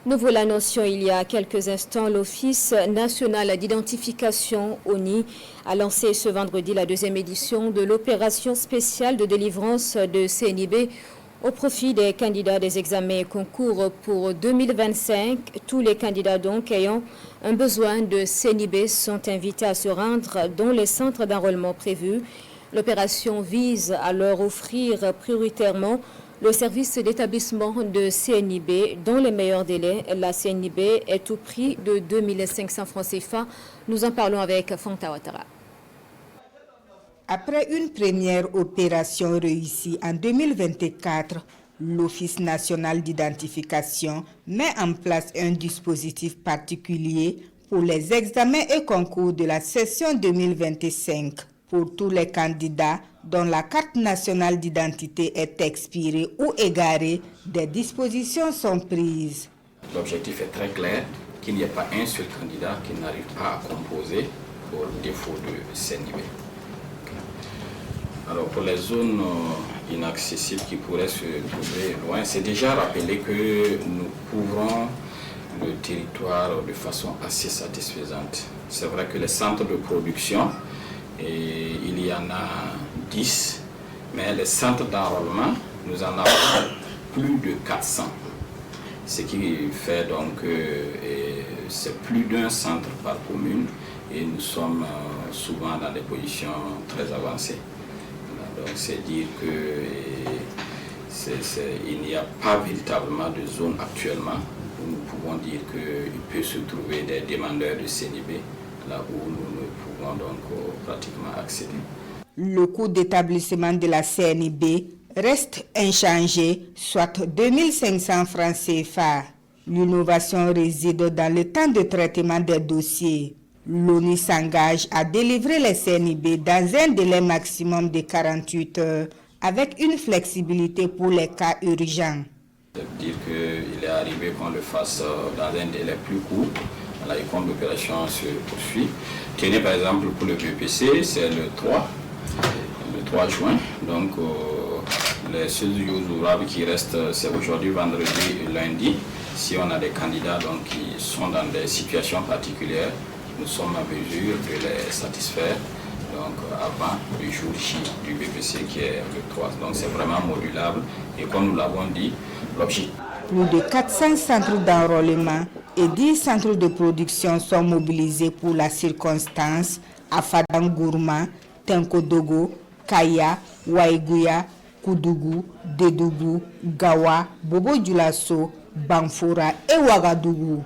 Nous vous l'annoncions il y a quelques instants, l'Office national d'identification, ONI, a lancé ce vendredi la deuxième édition de l'opération spéciale de délivrance de CNIB au profit des candidats des examens et concours pour 2025. Tous les candidats donc ayant un besoin de CNIB sont invités à se rendre dans les centres d'enrôlement prévus. L'opération vise à leur offrir prioritairement le service d'établissement de CNIB dans les meilleurs délais. La CNIB est au prix de 2500 francs CFA. Nous en parlons avec Fanta Ouattara. Après une première opération réussie en 2024, l'Office national d'identification met en place un dispositif particulier pour les examens et concours de la session 2025. Pour tous les candidats dont la carte nationale d'identité est expirée ou égarée, des dispositions sont prises. L'objectif est très clair, qu'il n'y ait pas un seul candidat qui n'arrive pas à composer pour défaut de CNIB. Alors pour les zones inaccessibles qui pourraient se trouver loin, c'est déjà rappelé que nous couvrons le territoire de façon assez satisfaisante. C'est vrai que les centres de production, et il y en a 10, mais les centres d'enrôlement, nous en avons plus de 400. Ce qui fait donc c'est plus d'un centre par commune et nous sommes souvent dans des positions très avancées. Donc c'est dire qu'il n'y a pas véritablement de zone actuellement où nous pouvons dire qu'il peut se trouver des demandeurs de CNIB là où nous ne pouvons donc pratiquement accéder. Le coût d'établissement de la CNIB reste inchangé, soit 2500 francs CFA. L'innovation réside dans le temps de traitement des dossiers. L'ONU s'engage à délivrer les CNIB dans un délai maximum de 48 heures, avec une flexibilité pour les cas urgents. Ça veut dire qu'il est arrivé qu'on le fasse dans un délai plus court. Et comme l'opération se poursuit. Tenez par exemple pour le BPC, c'est le 3 juin. Donc les seuls jours ouvrables qui restent, c'est aujourd'hui, vendredi et lundi. Si on a des candidats donc, qui sont dans des situations particulières, nous sommes à mesure de les satisfaire donc, avant le jour J du BPC qui est le 3. Donc c'est vraiment modulable et comme nous l'avons dit, l'objectif. Plus de 400 centres d'enrôlement et 10 centres de production sont mobilisés pour la circonstance à Fadangourma, Tenkodogo, Kaya, Waiguya, Koudougou, Dédougou, Gawa, Bobo Dioulasso, Banfora et Ouagadougou.